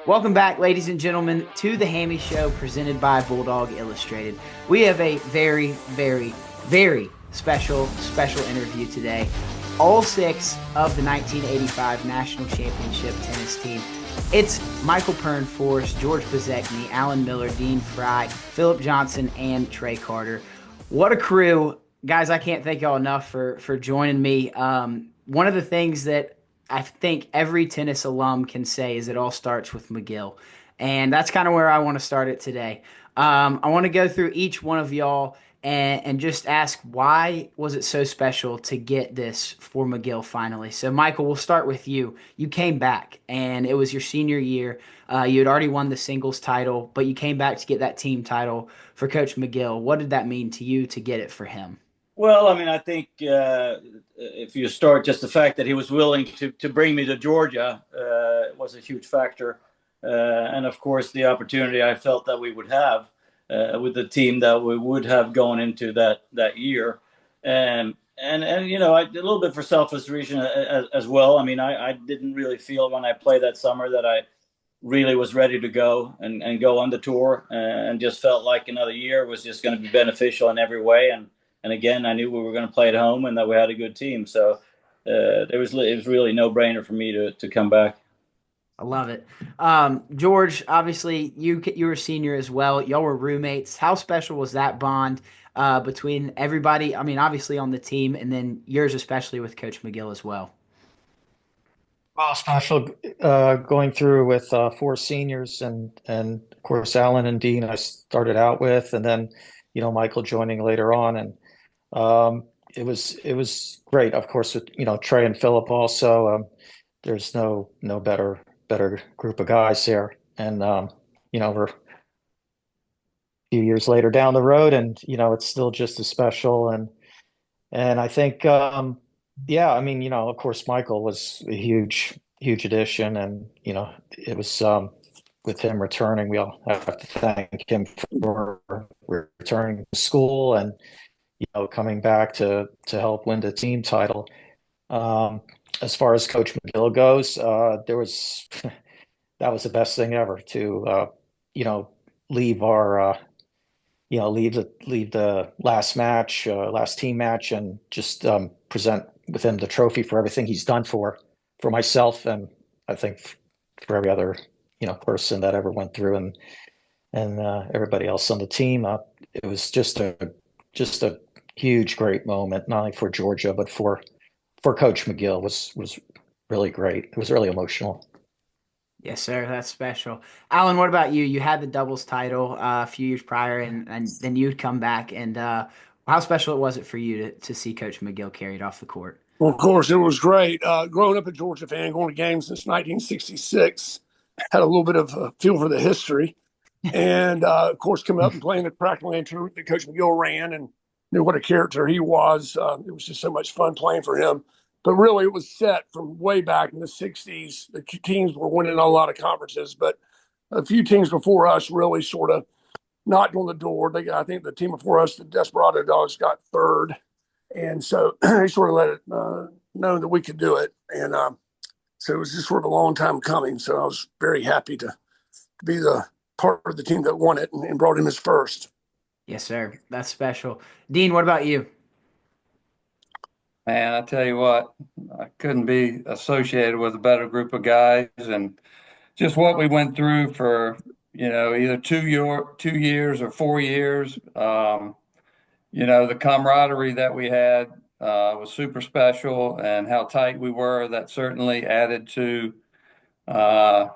Welcome back, ladies and gentlemen, to the Hammy Show presented by Bulldog Illustrated. We have a very, very, very special interview today. All six of the 1985 National Championship tennis team. It's Mikael Pernfors, George Bezecny, Alan Miller, Deane Frey, Phillip Johnson, and Trey Carter. What a crew. Guys, I can't thank y'all enough for joining me. One of the things that I think every tennis alum can say is it all starts with McGill. And that's kind of where I want to start it today. I want to go through each one of y'all and just ask why was it so special to get this for McGill finally? So, Mikael, we'll start with you. You came back, and it was your senior year. You had already won the singles title, but you came back to get that team title for Coach McGill. What did that mean to you to get it for him? Well, I mean, I think if you start just the fact that he was willing to bring me to Georgia was a huge factor. And of course, the opportunity I felt that we would have with the team that we would have going into that year. And you know, a little bit for selfish reason as well. I mean, I didn't really feel when I played that summer that I really was ready to go and go on the tour, and just felt like another year was just going to be beneficial in every way. And again, I knew we were going to play at home and that we had a good team. So it was really no brainer for me to come back. I love it. George, obviously you were a senior as well. Y'all were roommates. How special was that bond between everybody? I mean, obviously on the team, and then yours especially with Coach McGill as well. Well, special going through with four seniors and of course Alan and Deane I started out with, and then Mikael joining later on, and it was great. Of course, with Trey and Phillip also. There's no better group of guys here, and we're a few years later down the road, and it's still just as special. And I think, yeah, I mean, of course, Mikael was a huge addition, and it was with him returning, we all have to thank him for returning to school and coming back to help win the team title. Um, as far as Coach McGill goes, there was that was the best thing ever to leave our leave the last team match, and just present with him the trophy for everything he's done for myself, and I think for every other person that ever went through, and everybody else on the team. It was just a huge, great moment, not only for Georgia but for Coach McGill. Was really great. It was really emotional. Yes, sir. That's special. Alan, what about you? You had the doubles title a few years prior, and then you'd come back. And how special was it for you to see Coach McGill carried off the court? Well, of course, it was great. Growing up a Georgia fan, going to games since 1966, had a little bit of a feel for the history. And, of course, coming up and playing the track and land tournament that Coach McGill ran, and knew what a character he was. It was just so much fun playing for him. But really, it was set from way back in the 60s. The teams were winning a lot of conferences, but a few teams before us really sort of knocked on the door. I think the team before us, the Desperado Dogs, got third. And so he sort of let it know that we could do it. And so it was just sort of a long time coming. So I was very happy to be the part of the team that won it and brought him his first. Yes, sir. That's special. Deane, what about you? Man, I tell you what, I couldn't be associated with a better group of guys, and just what we went through for, either 2 years or 4 years. The camaraderie that we had was super special, and how tight we were. That certainly added to our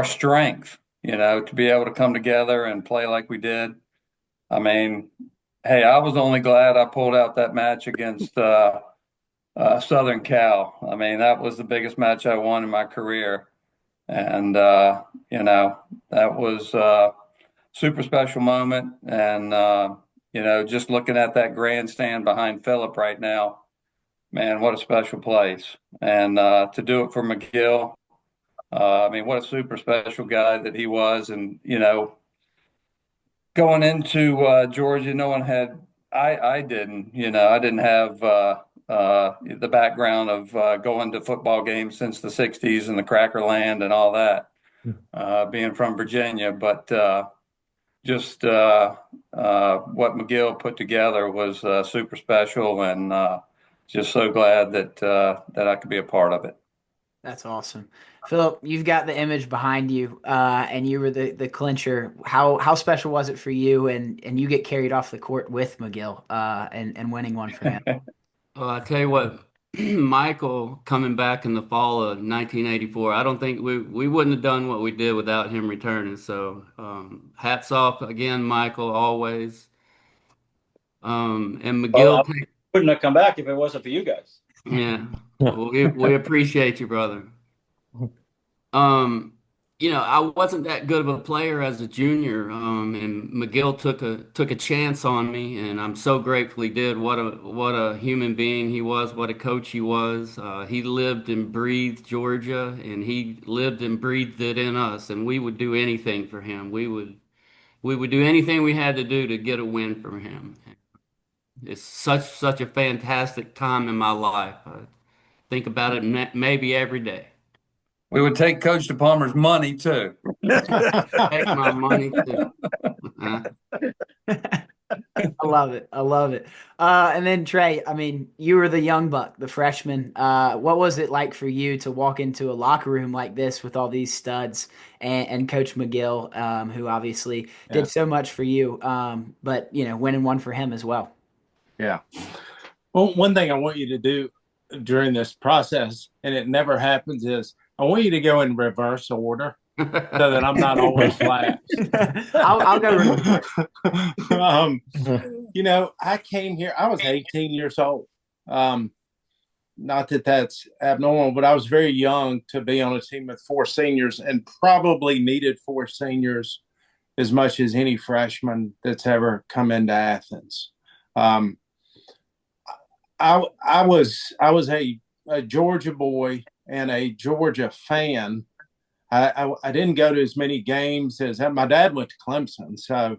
strength. To be able to come together and play like we did. I mean, hey, I was only glad I pulled out that match against Southern Cal. I mean, that was the biggest match I won in my career, and that was super special moment. And just looking at that grandstand behind Phillip right now, man, what a special place. And to do it for McGill, I mean, what a super special guy that he was. And going into Georgia, no one had. I didn't. I didn't have the background of going to football games since the 60s and the Cracker Land and all that, being from Virginia. But just what McGill put together was super special, and just so glad that I could be a part of it. That's awesome. Phillip, you've got the image behind you, and you were the clincher. How special was it for you, and you get carried off the court with McGill, and winning one for him? Well, I tell you what, Michael coming back in the fall of 1984, I don't think we wouldn't have done what we did without him returning. So hats off again, Michael, always. And Well, McGill, I wouldn't have come back if it wasn't for you guys. yeah, we appreciate you, brother. I wasn't that good of a player as a junior, and McGill took a chance on me, and I'm so grateful he did. What a human being he was, what a coach he was. He lived and breathed Georgia, and he lived and breathed it in us, and we would do anything for him. We would do anything we had to do to get a win from him. It's such a fantastic time in my life. I think about it maybe every day. We would take Coach DePalmer's money too. Take my money too. I love it. I love it. And then Trey, I mean, you were the young buck, the freshman. What was it like for you to walk into a locker room like this with all these studs and Coach McGill, who obviously did so much for you, but winning one for him as well? Yeah. Well, one thing I want you to do during this process, and it never happens, is I want you to go in reverse order so that I'm not always last. I'll go reverse. I came here, I was 18 years old. Not that that's abnormal, but I was very young to be on a team with 4 seniors, and probably needed 4 seniors as much as any freshman that's ever come into Athens. I was a Georgia boy and a Georgia fan. I didn't go to as many games as my dad went to Clemson, so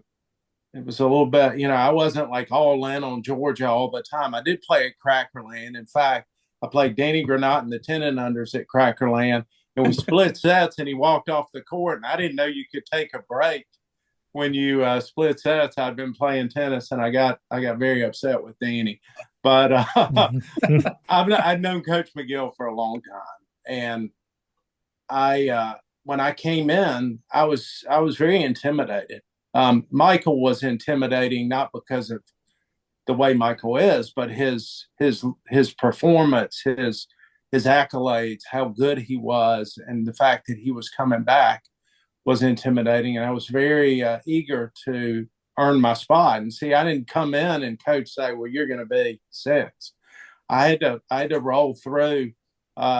it was a little bit, I wasn't like all in on Georgia all the time. I did play at Crackerland. In fact, I played Danny Granat in the 10 and unders at Crackerland, and we split sets, and he walked off the court, and I didn't know you could take a break when you split sets. I'd been playing tennis, and I got very upset with Danny. But I've known Coach McGill for a long time, and when I came in, I was very intimidated. Michael was intimidating, not because of the way Michael is, but his performance, his accolades, how good he was, and the fact that he was coming back was intimidating. And I was very eager to earn my spot. And see, I didn't come in and coach say, well, you're going to be 6. I had to roll through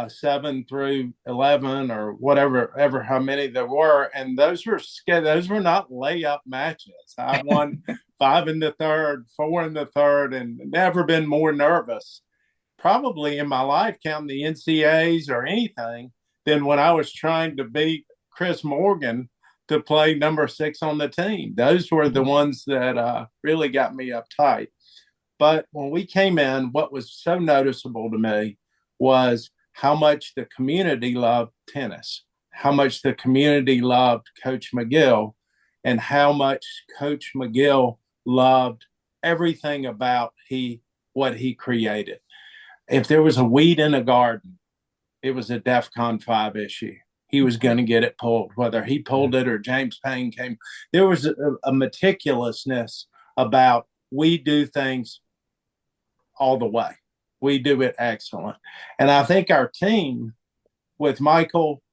7 through 11 or whatever, how many there were. And those were not layup matches. I won 5 in the third, 4 in the third, and never been more nervous, probably in my life, counting the NCAAs or anything, than when I was trying to beat Chris Morgan to play number 6 on the team. Those were the ones that really got me uptight. But when we came in, what was so noticeable to me was how much the community loved tennis, how much the community loved Coach McGill, and how much Coach McGill loved everything about what he created. If there was a weed in a garden, it was a DEFCON 5 issue. He was going to get it pulled, whether he pulled it or James Payne came. There was a meticulousness about, we do things all the way. We do it excellent. And I think our team, with Michael,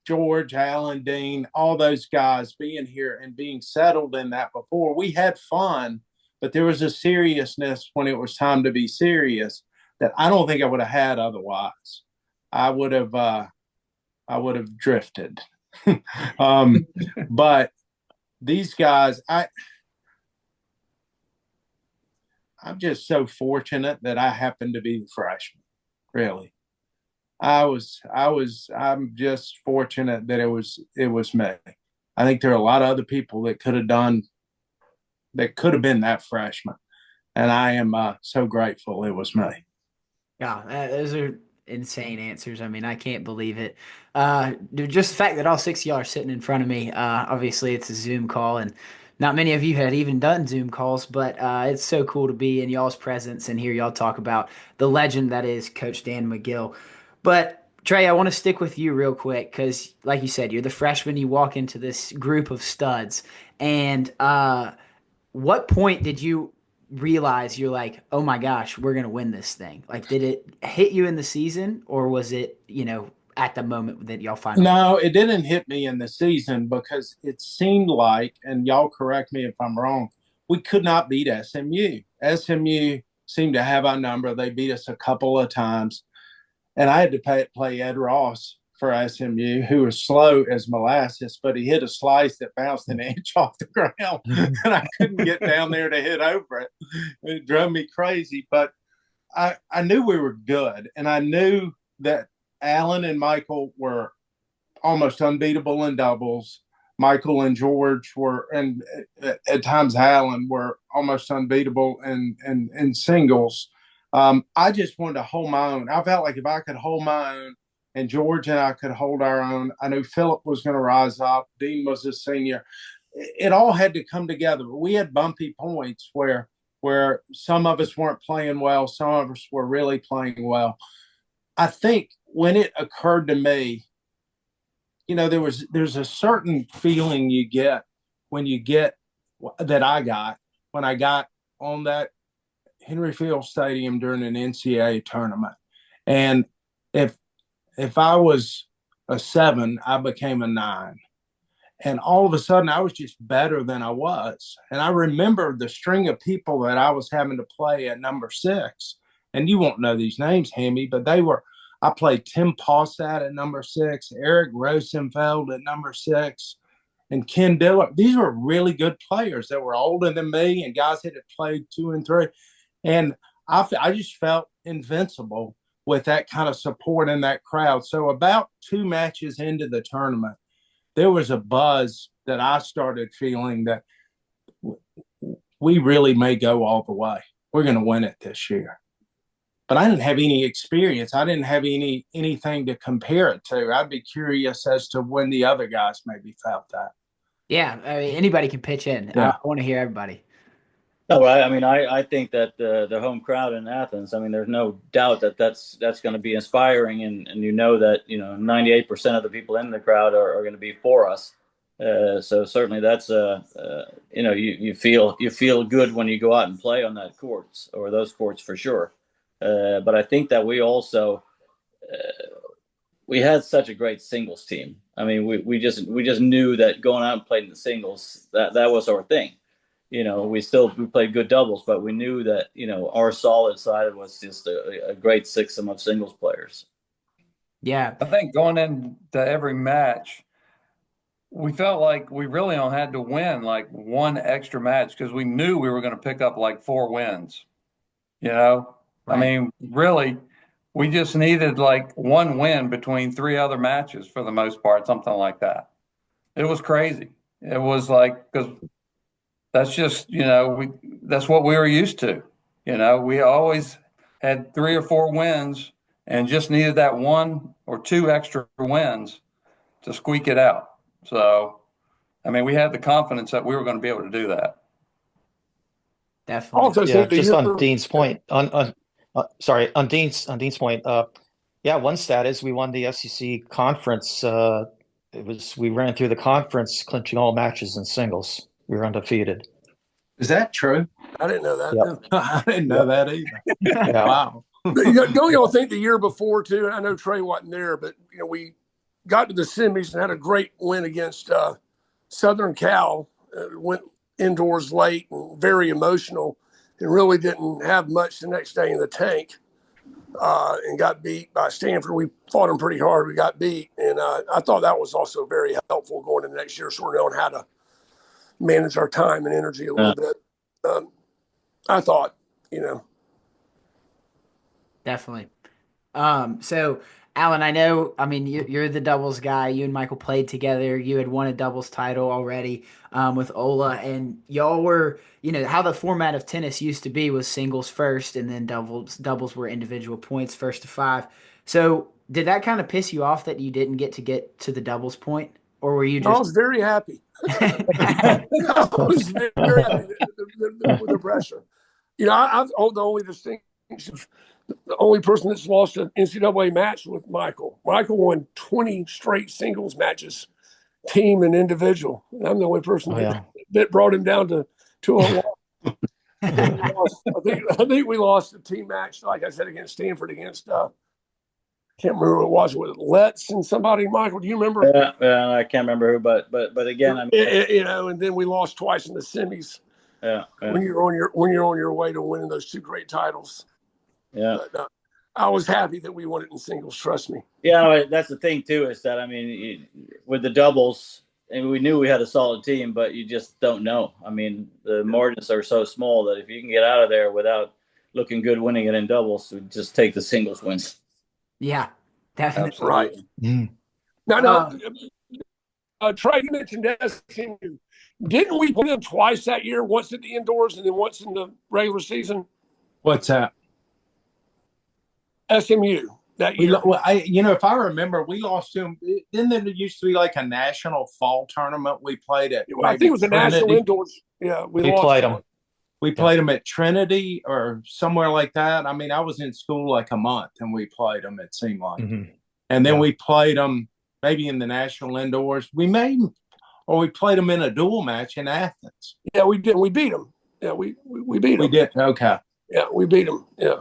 George, Alan, Deane, all those guys being here and being settled in that before, we had fun, but there was a seriousness when it was time to be serious that I don't think I would have had otherwise. I would have drifted. But these guys, I'm just so fortunate that I happened to be the freshman. Really, I'm just fortunate that it was me. I think there are a lot of other people that could have been that freshman, and I am so grateful it was me. Yeah, those are insane answers. I mean, I can't believe it. Dude, just the fact that all six of y'all are sitting in front of me. Obviously, it's a Zoom call, and not many of you had even done Zoom calls, but it's so cool to be in y'all's presence and hear y'all talk about the legend that is Coach Dan Magill. But Trey, I want to stick with you real quick because, like you said, you're the freshman. You walk into this group of studs, and what point did you realize you're like, oh my gosh, we're gonna win this thing? Like, did it hit you in the season, or was it, at the moment that y'all finally? No, it didn't hit me in the season because it seemed like, and y'all correct me if I'm wrong, we could not beat SMU. SMU seemed to have our number. They beat us a couple of times, and I had to play Ed Ross for SMU, who was slow as molasses, but he hit a slice that bounced an inch off the ground, and I couldn't get down there to hit over it. It drove me crazy, but I knew we were good, and I knew that Alan and Michael were almost unbeatable in doubles. Michael and George were, and at times Alan were almost unbeatable in singles. I just wanted to hold my own. I felt like if I could hold my own, and George and I could hold our own, I knew Phillip was going to rise up. Deane was a senior. It all had to come together. We had bumpy points where some of us weren't playing well, some of us were really playing well. I think when it occurred to me, there's a certain feeling you get when you get that I got when I got on that Henry Field Stadium during an NCAA tournament. And if I was a 7, I became a 9. And all of a sudden, I was just better than I was. And I remember the string of people that I was having to play at number 6. And you won't know these names, Hammy, but I played Tim Possat at number 6, Eric Rosenfeld at number 6, and Ken Diller. These were really good players that were older than me and guys that had played 2 and 3. And I just felt invincible with that kind of support in that crowd. So about 2 matches into the tournament, there was a buzz that I started feeling that we really may go all the way. We're going to win it this year. But I didn't have any experience. I didn't have anything to compare it to. I'd be curious as to when the other guys maybe felt that. Yeah, I mean, anybody can pitch in. Yeah. I want to hear everybody. No, I mean, I think that the home crowd in Athens, I mean, there's no doubt that that's going to be inspiring, and that 98% of the people in the crowd are going to be for us. So certainly that's you feel good when you go out and play on that courts or those courts for sure. But I think that we also we had such a great singles team. I mean, we just knew that going out and playing the singles that was our thing. We played good doubles, but we knew that, our solid side was just a great system of singles players. Yeah. I think going into every match, we felt like we really only had to win like one extra match because we knew we were going to pick up like 4 wins. Right. I mean, really, we just needed like 1 win between 3 other matches for the most part, something like that. It was crazy. It was like, because that's just, that's what we were used to. We always had 3 or 4 wins and just needed that 1 or 2 extra wins to squeak it out. So, I mean, we had the confidence that we were going to be able to do that. Definitely. Also, Yeah, just on Deane's point, on Deane's point, one stat is we won the SEC conference. We ran through the conference, clinching all matches in singles. We were undefeated. Is that true? I didn't know that. Yep. I didn't know that either. Yeah. Wow. Don't y'all think the year before too? And I know Trey wasn't there, but we got to the semis and had a great win against Southern Cal. Went indoors late and very emotional, and really didn't have much the next day in the tank. And got beat by Stanford. We fought them pretty hard. We got beat, and I thought that was also very helpful going into next year, sort of knowing how to manage our time and energy a little bit. I thought, Definitely. So Alan, I know, I mean, you're the doubles guy. You and Michael played together. You had won a doubles title already with Ola, and y'all were, how the format of tennis used to be was singles first, and then doubles were individual points, first to five. So did that kind of piss you off that you didn't get to the doubles point, or were you No, I just? was very happy. I was very happy with the pressure. I'm the only distinction, the only person that's lost an NCAA match with Michael. Michael won 20 straight singles matches, team and individual. And I'm the only person that brought him down to a loss. I think we lost a team match, like I said, against Stanford, against can't remember who it was with Letts and somebody. Michael, do you remember? Yeah, I can't remember who, but again, I mean, and then we lost twice in the semis. Yeah. When you're on your way to winning those two great titles. Yeah. But, I was happy that we won it in singles. Trust me. Yeah, that's the thing too. Is that, I mean, with the doubles, and we knew we had a solid team, but you just don't know. I mean, the margins are so small that if you can get out of there without looking good winning it in doubles, we just take the singles wins. Yeah, definitely. Absolutely. Right. No. Trey, you mentioned SMU. Didn't we play them twice that year? Once at the indoors and then once in the regular season. What's that? SMU that year. If I remember, we lost to them. Then there used to be like a national fall tournament we played at. I think it was a national indoors. Yeah, we played them. We played them at Trinity or somewhere like that. I mean, I was in school like a month and we played them, it seemed like. Mm-hmm. And then we played them maybe in the national indoors. We played them in a dual match in Athens. Yeah, we did. We beat them. Yeah, we beat them. We did. Okay. Yeah, we beat them. Yeah.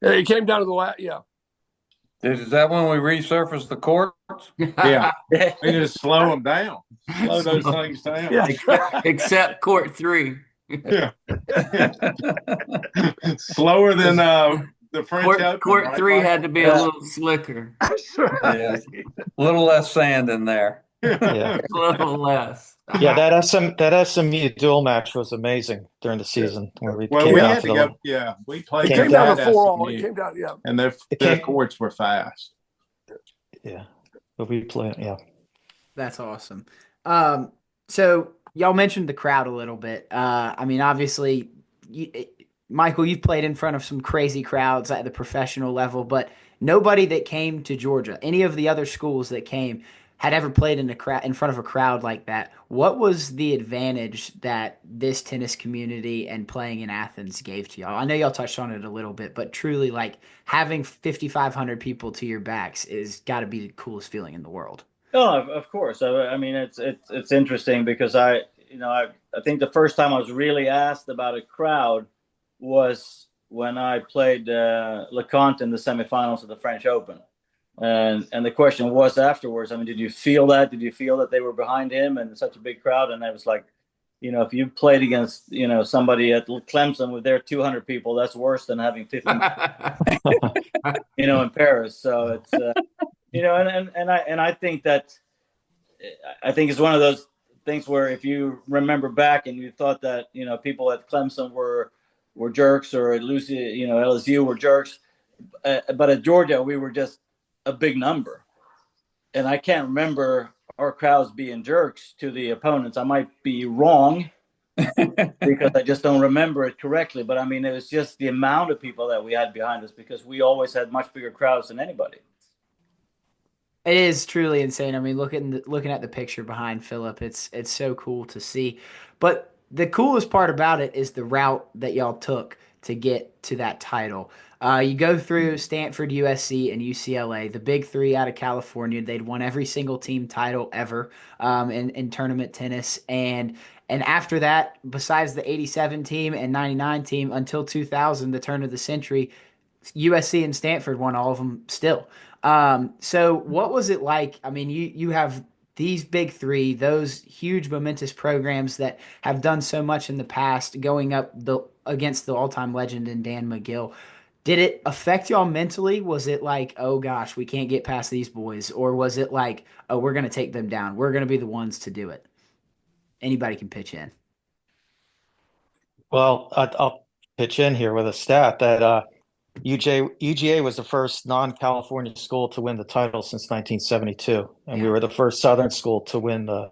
It came down to the last. Yeah. Is that when we resurfaced the courts? Yeah. We just slow them down. Slow those things down. Yeah. Except court 3. Yeah. Slower than the French Open. Court right? 3 had to be a little slicker. Yeah. A little less sand in there. Yeah. A little less. Yeah, that SMU dual match was amazing during the season. When we had to go. Yeah, we played. It came down to 4-all. It came down. Yeah, and their courts were fast. Yeah, but we played. Yeah, that's awesome. So y'all mentioned the crowd a little bit. I mean, obviously, Michael, you've played in front of some crazy crowds at the professional level, but nobody that came to Georgia, any of the other schools that came, had ever played in front of a crowd like that. What was the advantage that this tennis community and playing in Athens gave to y'all? I know y'all touched on it a little bit, but truly, like, having 5,500 people to your backs is got to be the coolest feeling in the world. Oh, of course. I mean, it's interesting because I think the first time I was really asked about a crowd was when I played LeConte in the semifinals of the French Open. And the question was afterwards, I mean, did you feel that? Did you feel that they were behind him and such a big crowd? And I was like, if you played against, somebody at Clemson with their 200 people, that's worse than having 50, in Paris. So it's, and I think it's one of those things where if you remember back and you thought that, people at Clemson were jerks, or at LSU were jerks, but at Georgia, we were just a big number. And I can't remember our crowds being jerks to the opponents. I might be wrong because I just don't remember it correctly. But I mean, it was just the amount of people that we had behind us because we always had much bigger crowds than anybody. It is truly insane. I mean, looking at the picture behind Phillip, it's so cool to see. But the coolest part about it is the route that y'all took to get to that title. You go through Stanford, USC, and UCLA, the big three out of California. They'd won every single team title ever in tournament tennis. And after that, besides the 87 team and 99 team, until 2000, the turn of the century, USC and Stanford won all of them still. So what was it like? I mean, you have these big three, those huge momentous programs that have done so much in the past, going up against the all-time legend in Dan Magill. Did it affect y'all mentally? Was it like, oh gosh, we can't get past these boys? Or was it like, oh, we're going to take them down. We're going to be the ones to do it? Anybody can pitch in. Well, I'll pitch in here with a stat that UGA was the first non-California school to win the title since 1972, and we Yeah. were the first Southern school to win the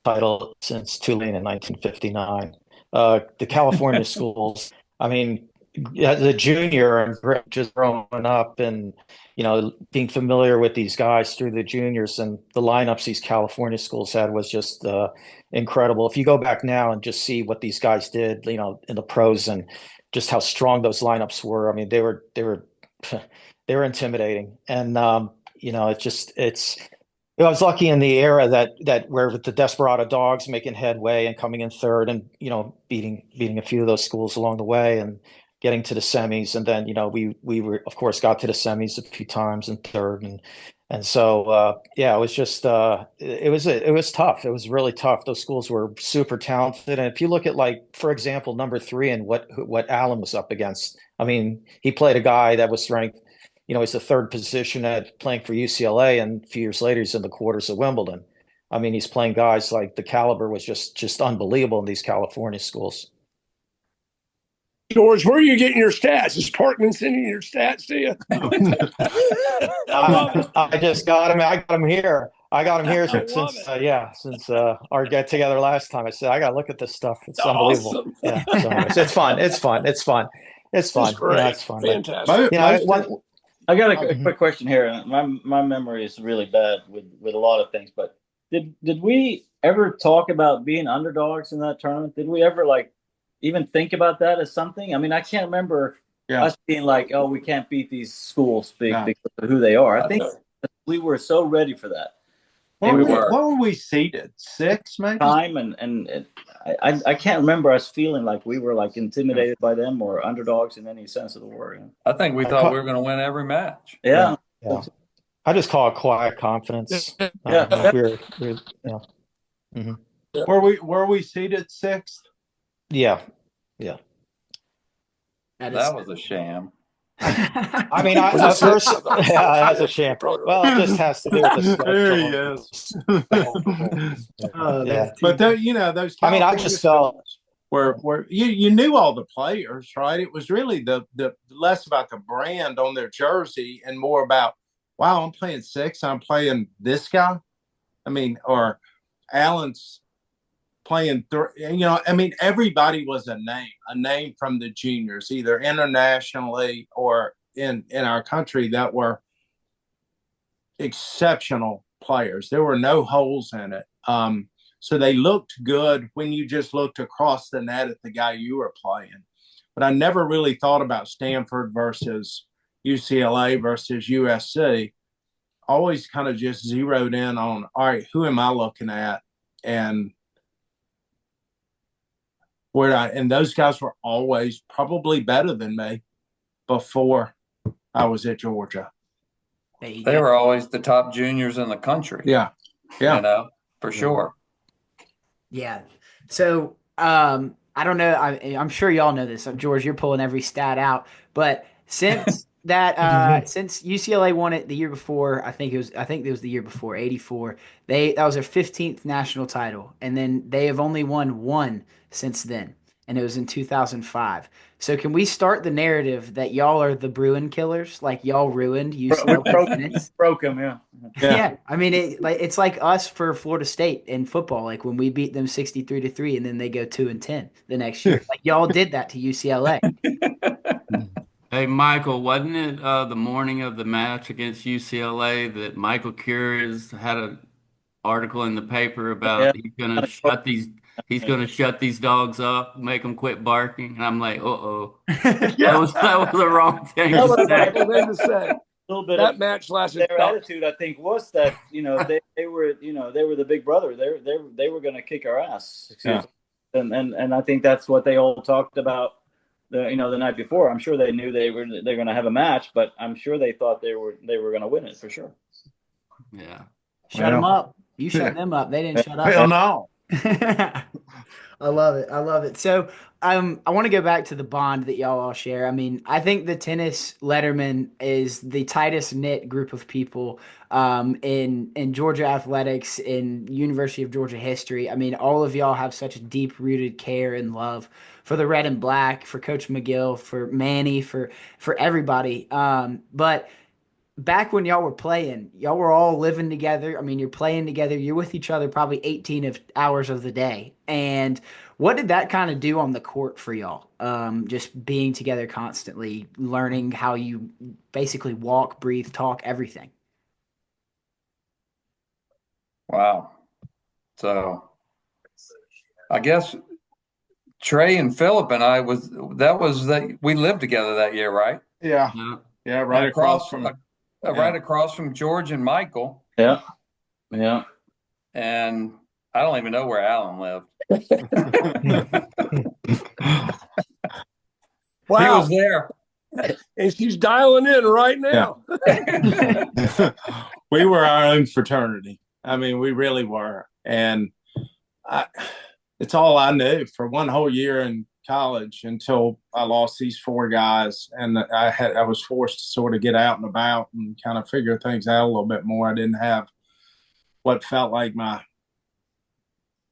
title since Tulane in 1959. The California schools, I mean, as a junior and just growing up and, being familiar with these guys through the juniors and the lineups these California schools had was just incredible. If you go back now and just see what these guys did, in the pros and just how strong those lineups were, I mean, they were they were intimidating. And, I was lucky in the era that where with the Desperado Dogs making headway and coming in third and beating a few of those schools along the way and getting to the semis, and then we were of course got to the semis a few times and third, and so yeah, it was just it was tough. It was really tough. Those schools were super talented, and if you look at, like, for example, number 3 and what Allen was up against, I mean, he played a guy that was ranked. He's the third position at playing for UCLA, and a few years later, he's in the quarters of Wimbledon. I mean, he's playing guys like the caliber was just unbelievable in these California schools. George, where are you getting your stats? Is Parkman sending your stats to you? I just got him. I got him here. Since our get together last time. I said I got to look at this stuff. It's unbelievable. Awesome. Yeah, so anyways, it's fun. It's fun. It's great. It's fun. Fantastic. I got a quick question here. My memory is really bad with a lot of things, but did we ever talk about being underdogs in that tournament? Did we ever even think about that as something? I mean, I can't remember us being like, oh, we can't beat these schools because of who they are. I think we were so ready for that. What were we seeded? 6, maybe? Time and I can't remember us feeling like we were intimidated by them or underdogs in any sense of the word. I think we thought we were going to win every match. Yeah. I just call it quiet confidence. Mm-hmm. Were we seeded 6th? Yeah. That was a sham. I mean, that's a sham. Well, it just has to do with the schedule. There he is. Yeah. But those. I mean, I just felt where you knew all the players, right? It was really the less about the brand on their jersey and more about, wow, I'm playing 6. I'm playing this guy. I mean, or Allen's playing 3. I mean, everybody was a name from the juniors, either internationally or in our country, that were exceptional players. There were no holes in it. So they looked good when you just looked across the net at the guy you were playing. But I never really thought about Stanford versus UCLA versus USC. Always kind of just zeroed in on, all right, who am I looking at? And and those guys were always probably better than me before I was at Georgia. They were always the top juniors in the country. Yeah. For sure. Yeah. So I don't know. I'm sure y'all know this. George, you're pulling every stat out. But since since UCLA won it the year before, I think it was the year before, 84. That was their 15th national title, and then they have only won 1 since then, and it was in 2005. So can we start the narrative that y'all are the Bruin killers? Like, y'all ruined UCLA. Broke them, yeah. Yeah. I mean, it's like us for Florida State in football. Like when we beat them 63-3, and then they go 2-10 the next year. Like, y'all did that to UCLA. Hey, Michael, wasn't it the morning of the match against UCLA that Michael Cures had an article in the paper about he's going to shut these dogs up, make them quit barking? And I'm like, that was the wrong thing to say. A little bit that of match lasted. Their attitude, I think, was that they were the big brother. They were going to kick our ass. And I think that's what they all talked about the night before. I'm sure they knew they're going to have a match, but I'm sure they thought they were going to win it for sure. Yeah. Shut them up. You shut them up. They didn't shut up. Hell no. I love it. So I want to go back to the bond that y'all all share. I mean, I think the tennis Letterman is the tightest knit group of people in Georgia athletics, in University of Georgia history. I mean, all of y'all have such deep rooted care and love the Red and Black, for Coach McGill, for Manny, for everybody. But back when y'all were playing, y'all were all living together. I mean, you're playing together. You're with each other probably 18 hours of the day. And what did that kind of do on the court for y'all? Just being together constantly, learning how you basically walk, breathe, talk, everything. Wow. So I guess Trey and Phillip and I we lived together that year, right? Yeah. Yeah. Yeah. Right across from right across from George and Michael. Yeah. Yeah. And I don't even know where Alan lived. Wow. He was there. And she's dialing in right now. We were our own fraternity. I mean, we really were. And it's all I knew for one whole year in college until I lost these four guys. And I was forced to sort of get out and about and kind of figure things out a little bit more. I didn't have what felt like my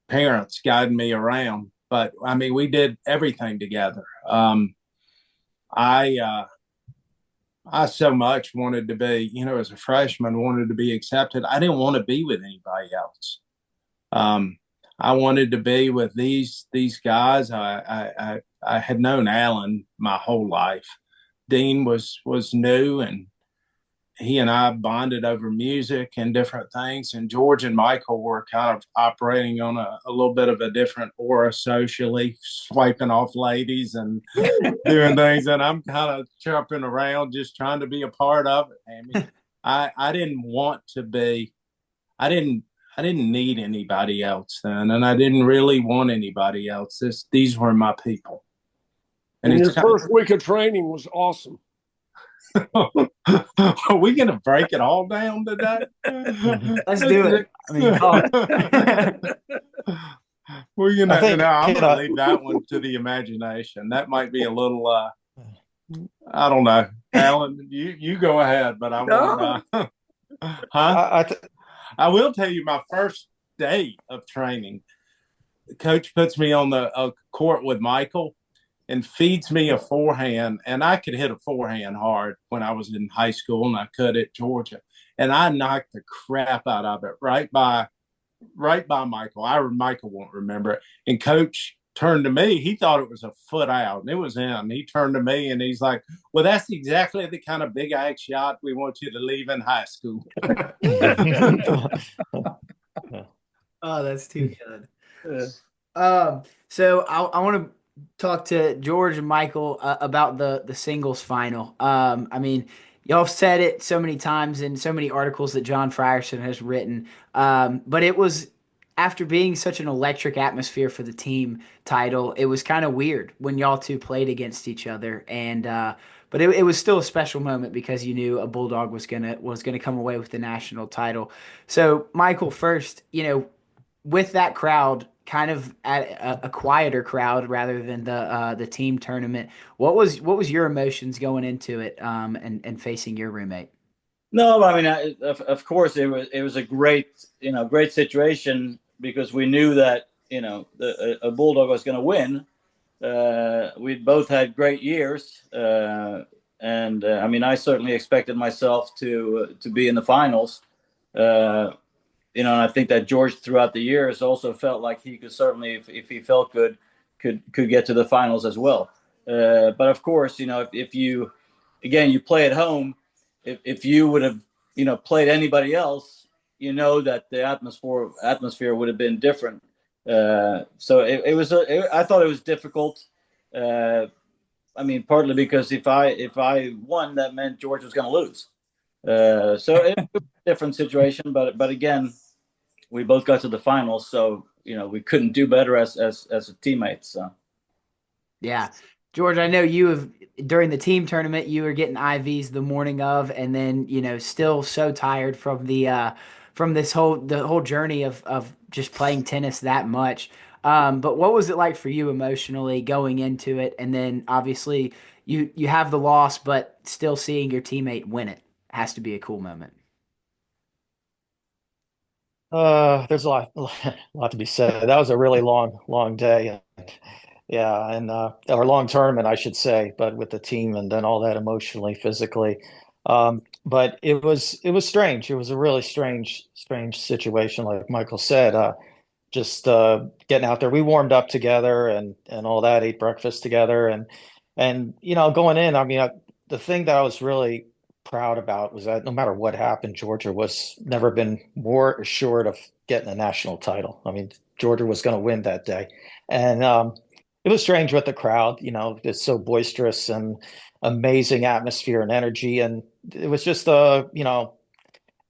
parents guiding me around. But, I mean, we did everything together. I so much wanted to be, as a freshman, wanted to be accepted. I didn't want to be with anybody else. I wanted to be with these guys. I had known Alan my whole life. Deane was new, and he and I bonded over music and different things. And George and Michael were kind of operating on a little bit of a different aura socially, swiping off ladies and doing things. And I'm kind of chirping around, just trying to be a part of it. I mean, I didn't want to be. I didn't need anybody else then, and I didn't really want anybody else. These were my people. And your first week of training was awesome. Are we going to break it all down today? Let's do it. I mean, we're gonna. I'm going to leave that one to the imagination. That might be a little. I don't know, Alan. You go ahead, but I want. I will tell you my first day of training. The coach puts me on the court with Michael and feeds me a forehand. And I could hit a forehand hard when I was in high school, and I could at Georgia. And I knocked the crap out of it right by Michael. Michael won't remember it. And coach turned to me. He thought it was a foot out, and it was in. He turned to me, and he's like, well, that's exactly the kind of big ag shot we want you to leave in high school. Oh, that's too good. So I want to talk to George and Michael about the singles final. I mean, y'all have said it so many times in so many articles that John Frierson has written, but it was after being such an electric atmosphere for the team title, it was kind of weird when y'all two played against each other. And but it was still a special moment because you knew a Bulldog was gonna come away with the national title. So Michael, first, with that crowd, kind of at a quieter crowd rather than the team tournament, what was your emotions going into it, and facing your roommate? No, I mean, of course, it was a great situation because we knew that a Bulldog was going to win. We'd both had great years, and I mean, I certainly expected myself to be in the finals. And I think that George throughout the years also felt like he could certainly, if he felt good, could get to the finals as well. But of course, if you play at home, if you would have played anybody else, that the atmosphere would have been different. So I thought it was difficult. I mean, partly because if I won, that meant George was going to lose. So it was a different situation, but again, we both got to the finals, so we couldn't do better as teammates. So yeah, George, I know you have during the team tournament you were getting IVs the morning of, and then still so tired from the whole journey of just playing tennis that much. But what was it like for you emotionally going into it, and then obviously you have the loss, but still seeing your teammate win it has to be a cool moment. There's a lot to be said. That was a really long day. Yeah, and or long tournament, I should say, but with the team and then all that emotionally, physically. But it was strange. It was a really strange situation, like Michael said. Just getting out there. We warmed up together and all that, ate breakfast together, and going in. I mean, the thing that I was really proud about was that no matter what happened, Georgia was never been more assured of getting a national title. I mean, Georgia was going to win that day, and it was strange with the crowd. It's so boisterous and amazing atmosphere and energy, and it was just you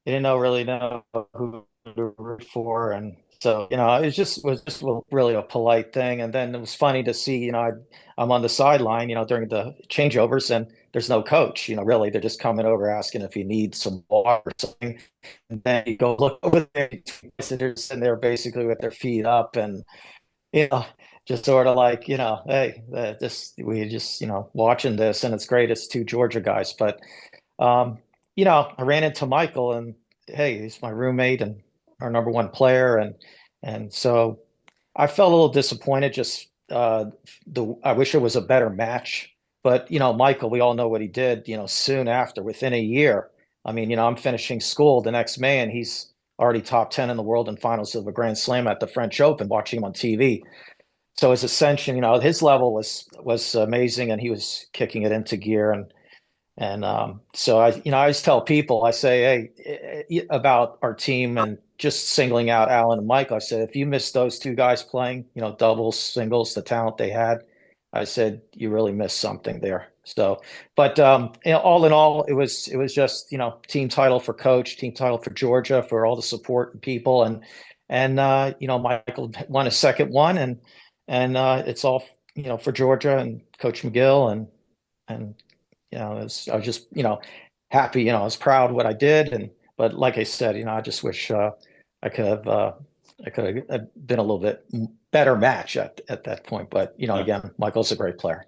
didn't really know who to root for, and so it was just really a polite thing. And then it was funny to see, I'm on the sideline, during the changeovers, and there's no coach. Really, they're just coming over asking if you need some water or something, and then you go look over there, they're sitting there basically with their feet up, and you know, just sort of like, hey, we just watching this, and it's great. It's two Georgia guys, but I ran into Michael, and hey, he's my roommate and our number one player, and so I felt a little disappointed. Just I wish it was a better match, but Michael, we all know what he did. Soon after, within a year. I mean, I'm finishing school the next May, and he's already top 10 in the world in finals of a Grand Slam at the French Open, watching him on TV. So his ascension, his level was amazing, and he was kicking it into gear. And so I always tell people, I say, hey, about our team and just singling out Alan and Mike. I said, if you miss those two guys playing, doubles, singles, the talent they had, I said, you really missed something there. So, but all in all, it was just team title for coach, team title for Georgia, for all the support and people, and Michael won a second one, and it's all for Georgia and Coach McGill, and I was just, happy, I was proud of what I did. But like I said, I just wish I could have been a little bit better match at that point. But, again, Michael's a great player.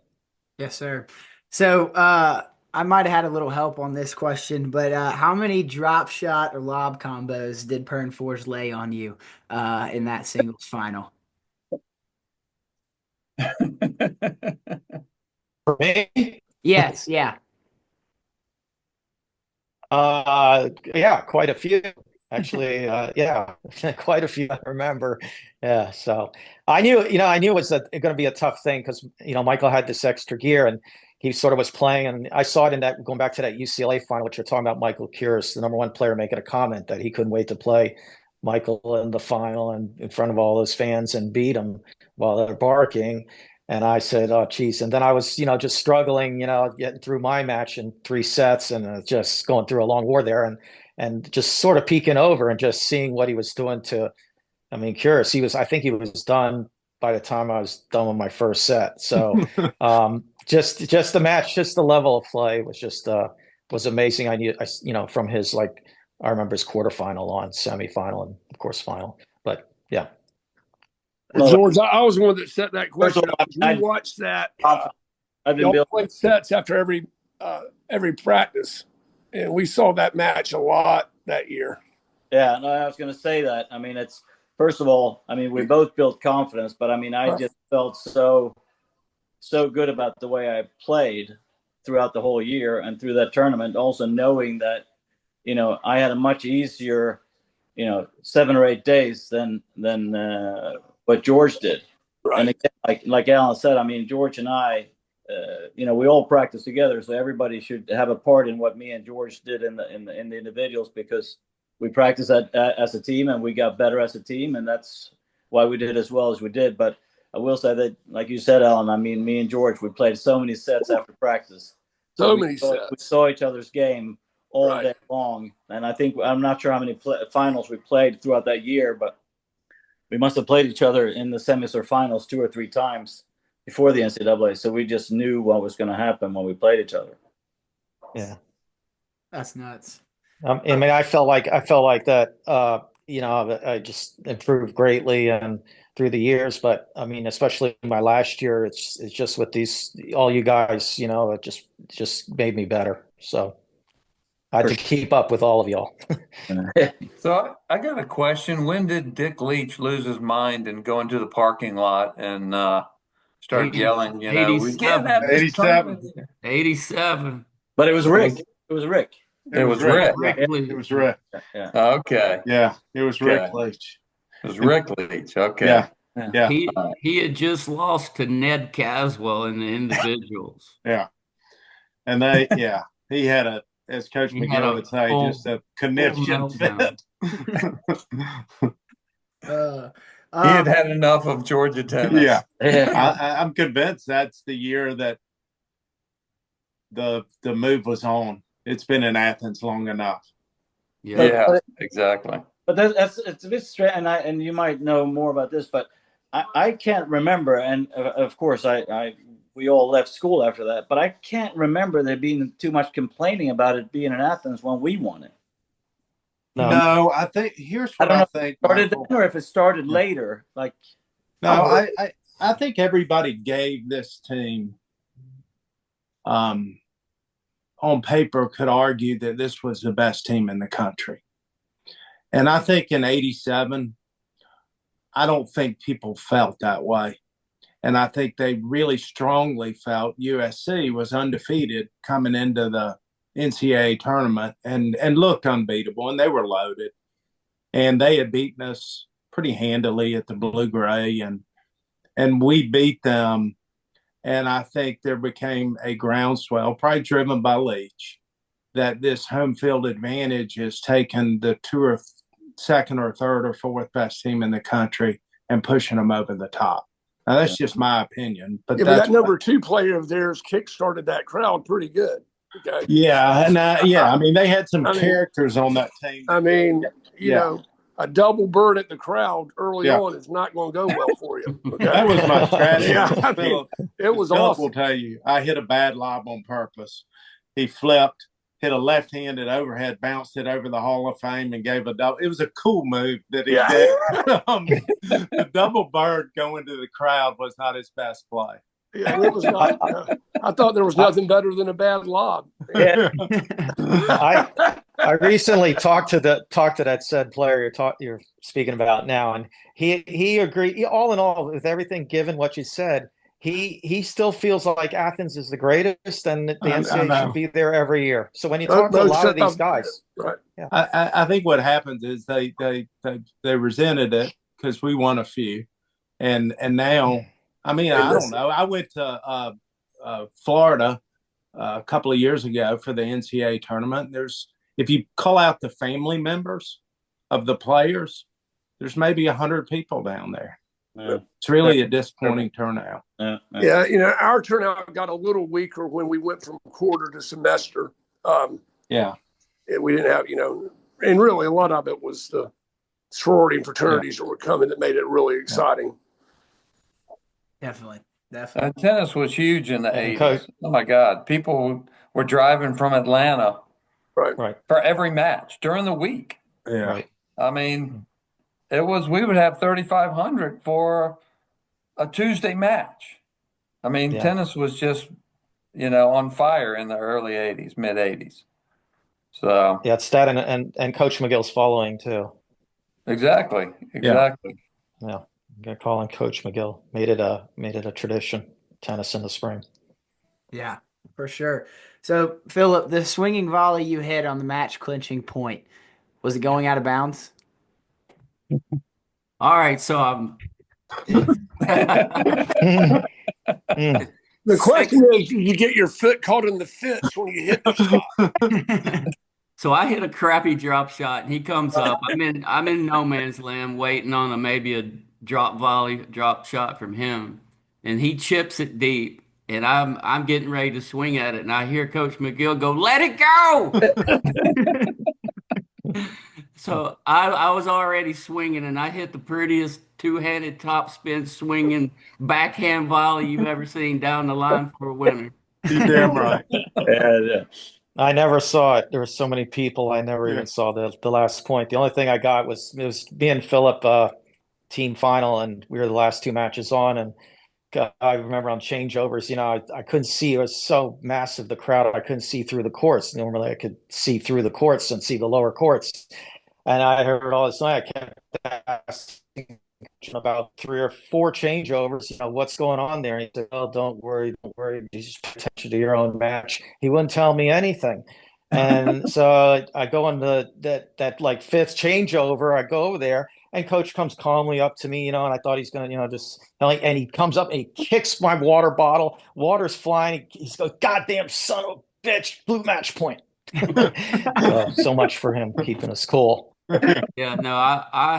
Yes, sir. So I might have had a little help on this question, but how many drop shot or lob combos did Pernfors lay on you in that singles final? For me? Yes, yeah. Yeah, quite a few. Actually, yeah, quite a few. I remember. Yeah, so I knew it was going to be a tough thing because Michael had this extra gear, and he sort of was playing, and I saw it in that, going back to that UCLA final, which you're talking about, Michael Kyrgios, the number one player, making a comment that he couldn't wait to play Michael in the final and in front of all those fans and beat him while they're barking. And I said, oh, geez. And then I was, just struggling, getting through my match in 3 sets, and just going through a long war there, and just sort of peeking over and just seeing what he was doing to, I mean, Kyrgios, I think he was done by the time I was done with my first set. So just the match, just the level of play was amazing. I knew, from his, like, I remember his quarterfinal on, semifinal, and of course final. But yeah. George, I was the one that set that question up. We watched that. I've been Y'all played sets after every practice, and we saw that match a lot that year. Yeah, no, I was going to say that. I mean, it's, first of all, I mean, we both built confidence, but I mean, I just felt so good about the way I played throughout the whole year and through that tournament. Also knowing that, I had a much easier, 7 or 8 days than what George did. Right. And again, like Alan said, I mean, George and I, we all practice together, so everybody should have a part in what me and George did in the individuals, because we practiced as a team, and we got better as a team, and that's why we did as well as we did. But I will say that, like you said, Alan, I mean, me and George, we played so many sets after practice. So many sets. We saw each other's game all day long, and I'm not sure how many finals we played throughout that year, but we must have played each other in the semis or finals 2 or 3 times before the NCAA. So we just knew what was going to happen when we played each other. Yeah, that's nuts. I mean, I felt like that. I just improved greatly and through the years. But I mean, especially my last year, it's just with all you guys. It just made me better. So I had to keep up with all of y'all. So I got a question. When did Dick Leach lose his mind and go into the parking lot and Start yelling, you know, we can't 87. have this 87. tournament here. 87. But it was Rick. It was Rick. It was Rick. It was Rick. Yeah. Okay. Yeah, it was Rick Okay. Leach. It was Rick Leach. Okay. Yeah. Yeah. He had just lost to Ned Caswell in the individuals. Yeah. And he had as Coach He had McGill a would say, full- just a conniption meltdown. fit. He had had enough of Georgia tennis. Yeah. Yeah. I'm convinced that's the year that the move was on. It's been in Athens long enough. Yeah, exactly. But it's a bit strange, and you might know more about this, but I can't remember. And of course, we all left school after that, but I can't remember there being too much complaining about it being in Athens when we won it. No, I think here's what I think. Started Michael. then, or if it started later, like No, I think everybody gave this team, on paper, could argue that this was the best team in the country. And I think in '87, I don't think people felt that way. And I think they really strongly felt USC was undefeated coming into the NCAA tournament and looked unbeatable, and they were loaded. And they had beaten us pretty handily at the Blue-Gray, and we beat them. And I think there became a groundswell, probably driven by Leach, that this home field advantage is taking the second or third or fourth best team in the country and pushing them over the top. Now, that's just my opinion. But that number 2 player of theirs kick-started that crowd pretty good. Okay. Yeah, and I mean, they had some characters on that team. I mean, you know, a double bird at the crowd early on is not going to go well for you. Okay? That was my strategy. I mean, Phillip, it was Phillip awesome. will tell you, I hit a bad lob on purpose. He flipped, hit a left-handed overhead, bounced it over the Hall of Fame, and gave a double. It was a cool move that he did. The double bird going to the crowd was not his best play. Yeah, it was not. I thought there was nothing better than a bad lob. yeah. I recently talked to that said player you're speaking about now, and he agreed. All in all, with everything given what you said, he still feels like Athens is the greatest, and the NCAA should be there every year. So when you talk to a lot of these guys, right? Yeah. I think what happens is they resented it because we won a few, and now. I mean, I don't know. I went to Florida a couple of years ago for the NCAA tournament. If you call out the family members of the players, there's maybe 100 people down there. Yeah. It's really a disappointing turnout. Yeah, you know, our turnout got a little weaker when we went from quarter to semester. Yeah. We didn't have, you know, and really a lot of it was the sorority and fraternities that were coming that made it really exciting. Definitely. Tennis was huge in the 80s. Coach. Oh my God. People were driving from Atlanta Right. for every match during the week. Yeah. Right. I mean, we would have 3,500 for a Tuesday match. I mean, tennis was just, you know, on fire in the early 80s, mid 80s. So yeah, it's that and Coach McGill's following too. Exactly. Yeah. Calling Coach McGill made it a tradition. Tennis in the spring. Yeah, for sure. So, Phillip, the swinging volley you hit on the match clinching point, was it going out of bounds? All right, so The question is, do you get your foot caught in the fence when you hit the shot? So I hit a crappy drop shot, and he comes up. I'm in no man's land, waiting on maybe a drop shot from him, and he chips it deep, and I'm getting ready to swing at it, and I hear Coach McGill go, "Let it go!" So I was already swinging, and I hit the prettiest two-handed topspin swinging backhand volley you've ever seen down the line for a winner. You're damn right. Yeah. I never saw it. There were so many people. I never even saw the last point. The only thing I got was me and Phillip team final, and we were the last two matches on. And I remember on changeovers, you know, I couldn't see. It was so massive, the crowd. I couldn't see through the courts. Normally, I could see through the courts and see the lower courts. And I heard all this night. I kept asking about 3 or 4 changeovers. What's going on there? And he said, "Oh, don't worry, don't worry. You just pay attention to your own match." He wouldn't tell me anything. And so I go into that like 5th changeover. I go over there, and coach comes calmly up to me, and I thought he's gonna, just, and he comes up and he kicks my water bottle. Water's flying. He's going, "Goddamn son of a bitch, blue match point." So much for him keeping us cool. Yeah, no, I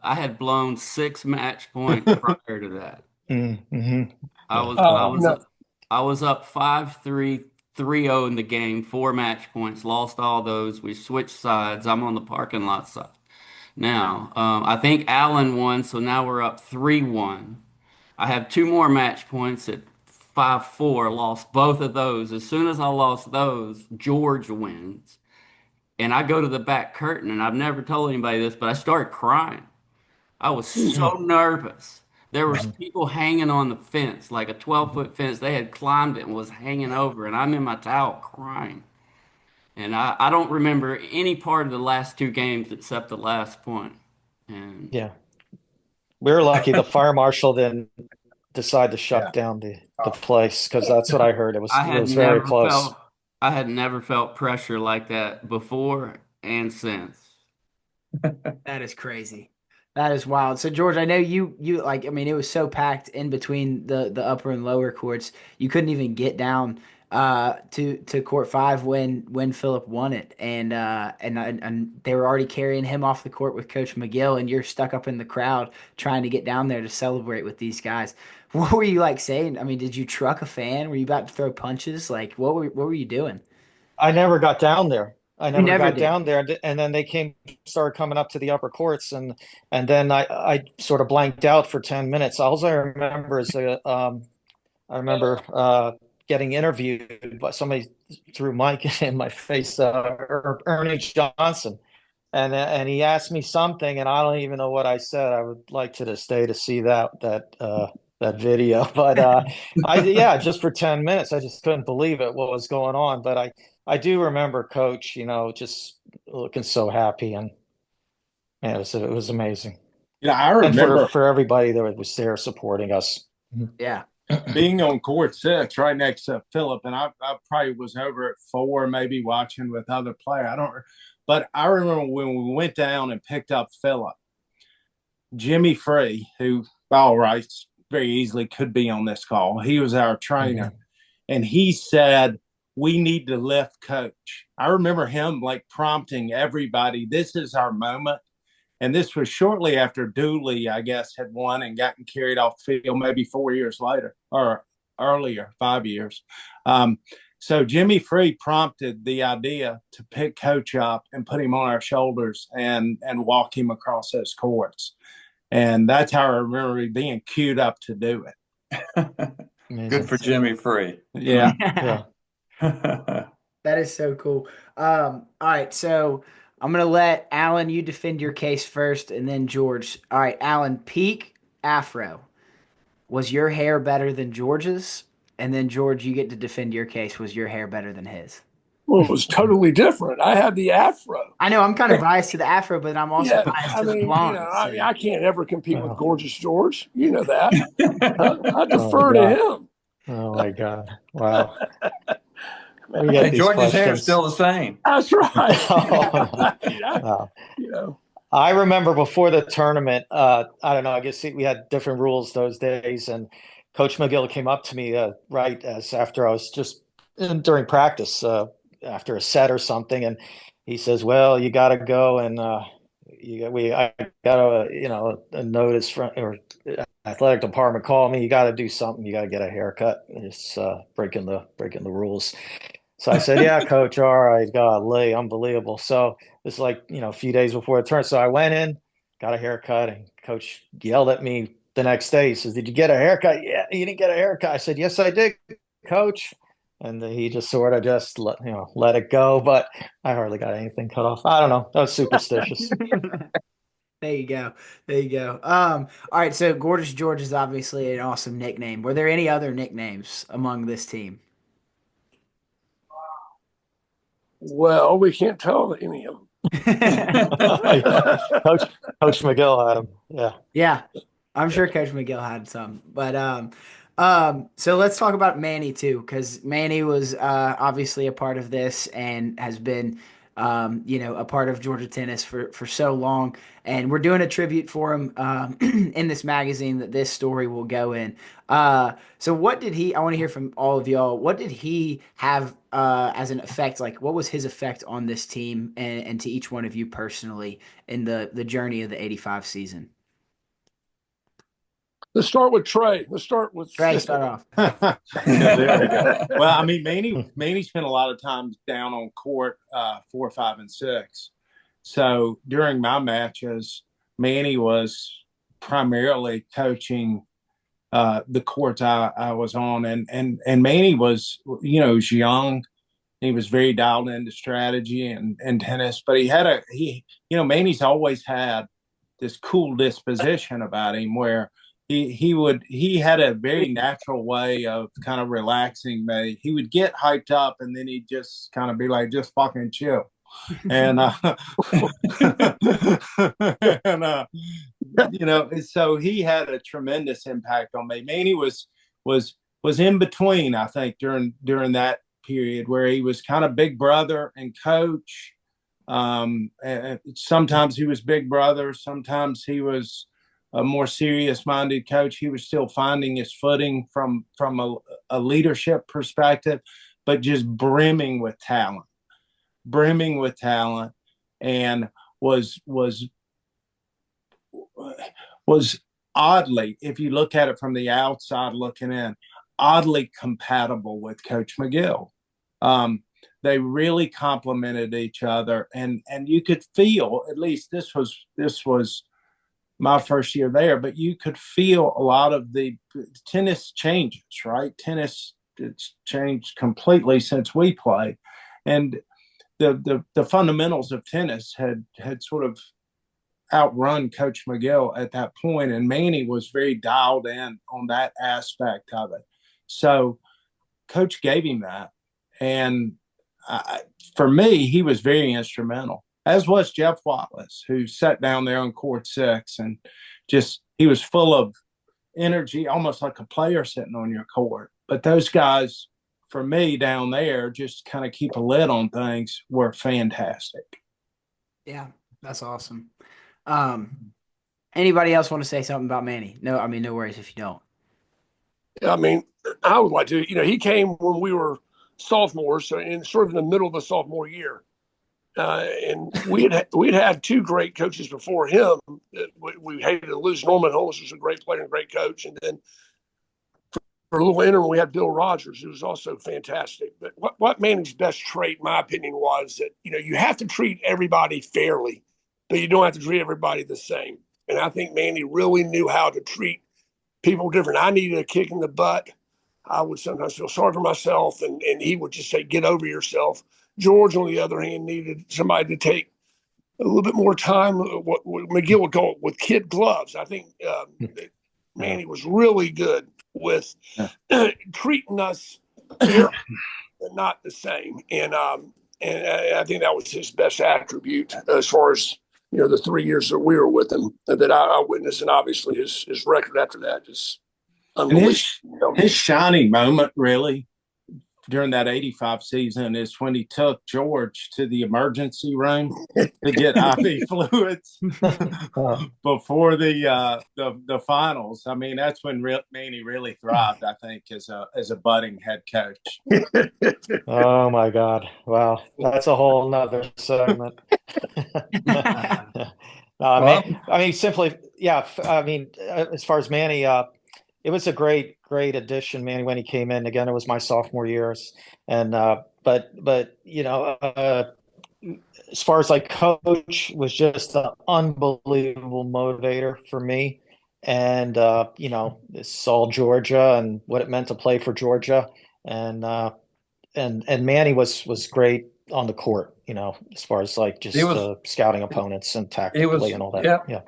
had blown 6 match points prior to that. Mm-hmm. I was up 5-3, 3-0 in the game, 4 match points, lost all those. We switched sides. I'm on the parking lot side now. I think Allen won, so now we're up 3-1. I have 2 more match points at 5-4, lost both of those. As soon as I lost those, George wins. And I go to the back curtain, and I've never told anybody this, but I started crying. I was so nervous. There was people hanging on the fence, like a 12-foot fence. They had climbed it and was hanging over, and I'm in my towel crying. And I don't remember any part of the last 2 games except the last point. And Yeah. We were lucky the fire marshal didn't decide to shut down the place, because that's what I heard. It was very close. I had never felt pressure like that before and since. That is crazy. That is wild. So George, I know you like, I mean, it was so packed in between the upper and lower courts. You couldn't even get down to court 5 when Phillip won it. And they were already carrying him off the court with Coach McGill, and you're stuck up in the crowd trying to get down there to celebrate with these guys. What were you like saying? I mean, did you truck a fan? Were you about to throw punches? Like what were you doing? I never got down there. I You never never got did. down there, and then they started coming up to the upper courts, and then I sort of blanked out for 10 minutes. All I remember is I remember getting interviewed, but somebody threw Mike in my face, Ernie Johnson, and he asked me something, and I don't even know what I said. I would like to this day to see that video, but just for 10 minutes, I just couldn't believe it, what was going on. But I do remember Coach, just looking so happy, and man, it was amazing. I And remember for everybody that was there supporting us. Yeah. being on court 6 right next to Phillip, and I probably was over at 4, maybe watching with other players. But I remember when we went down and picked up Phillip, Jimmy Frey, who all rights very easily could be on this call. He was our trainer, and he said, "We need to lift Coach." I remember him like prompting everybody, "This is our moment." And this was shortly after Dooley, I guess, had won and gotten carried off the field, maybe 4 years later or earlier, 5 years. So Jimmy Frey prompted the idea to pick Coach up and put him on our shoulders and walk him across those courts. And that's how I remember being queued up to do it. Good for Jimmy Frey. Yeah. That is so cool. All right, so I'm gonna let Alan, you defend your case first, and then George. All right, Alan, peak afro. Was your hair better than George's? And then George, you get to defend your case. Was your hair better than his? Well, it was totally different. I had the afro. I know I'm kind of biased to the afro, but I'm also biased to the blonde. I can't ever compete with Gorgeous George. You know that. I defer to him. Oh my God! Wow. Hey, George's hair is still the same. That's right. I remember before the tournament, I don't know, I guess we had different rules those days, and Coach McGill came up to me right as after I was just during practice, after a set or something, and he says, "Well, you got to go, and I got a notice from or athletic department called me. You got to do something. You got to get a haircut. It's breaking the rules." So I said, "Yeah, Coach, all right, golly, unbelievable." So it's like, a few days before the turn. So I went in, got a haircut, and Coach yelled at me the next day. He says, "Did you get a haircut?" "Yeah, you didn't get a haircut." I said, "Yes, I did, Coach." And he just sort of just let it go. But I hardly got anything cut off. I don't know. That was superstitious. There you go. There you go. All right. So Gorgeous George is obviously an awesome nickname. Were there any other nicknames among this team? Well, we can't tell any of them. Coach McGill had him. Yeah. Yeah, I'm sure Coach McGill had some, but so let's talk about Manny too, because Manny was obviously a part of this and has been, a part of Georgia tennis for so long, and we're doing a tribute for him in this magazine that this story will go in. So what did he? I want to hear from all of y'all. What did he have as an effect? Like, what was his effect on this team and to each one of you personally in the journey of the '85 season? Let's start with Trey. Let's start with Trey, start off. There we go. Well, I mean, Manny spent a lot of time down on court 4, 5, and 6. So during my matches, Manny was primarily coaching the courts I was on, and Manny was, was young. He was very dialed into strategy and tennis, but Manny's always had this cool disposition about him where he had a very natural way of kind of relaxing me. He would get hyped up and then he'd just kind of be like, just fucking chill. And so he had a tremendous impact on me. Manny was in between, I think, during that period where he was kind of big brother and coach. And sometimes he was big brother, sometimes he was a more serious-minded coach. He was still finding his footing from a leadership perspective, but just brimming with talent, and was oddly, if you look at it from the outside looking in, oddly compatible with Coach McGill. They really complemented each other, and you could feel, at least this was my first year there, but you could feel a lot of the tennis changes, right? Tennis, it's changed completely since we played. And the fundamentals of tennis had sort of outrun Coach McGill at that point, and Manny was very dialed in on that aspect of it. So Coach gave him that. And for me, he was very instrumental, as was Jeff Wallace, who sat down there on court 6 and he was full of energy, almost like a player sitting on your court. But those guys, for me down there, just kind of keep a lid on things, were fantastic. Yeah, that's awesome. Anybody else want to say something about Manny? No, I mean, no worries if you don't. I mean, I would like to, he came when we were sophomores, so in sort of in the middle of the sophomore year. And we'd had 2 great coaches before him. We hated to lose. Norman Holmes was a great player and great coach. And then for a little interim, we had Bill Rogers, who was also fantastic. But what Manny's best trait, in my opinion, was that, you have to treat everybody fairly, but you don't have to treat everybody the same. And I think Manny really knew how to treat people different. I needed a kick in the butt. I would sometimes feel sorry for myself, and he would just say, get over yourself. George, on the other hand, needed somebody to take a little bit more time. What McGill would call it with kid gloves. I think Manny was really good with treating us fair, but not the same. And I think that was his best attribute as far as, the 3 years that we were with him that I witnessed. And obviously his record after that is unbelievable. His shining moment, really, during that '85 season is when he took George to the emergency room to get IV fluids before the finals. I mean, that's when Manny really thrived, I think, as a budding head coach. Oh my God! Wow, that's a whole nother segment. Simply, yeah. I mean, as far as Manny, it was a great addition, Manny, when he came in. Again, it was my sophomore years, and but as far as like coach, was just an unbelievable motivator for me, and saw Georgia and what it meant to play for Georgia, and Manny was great on the court, as far as like just scouting opponents and tactically and all that. Yeah.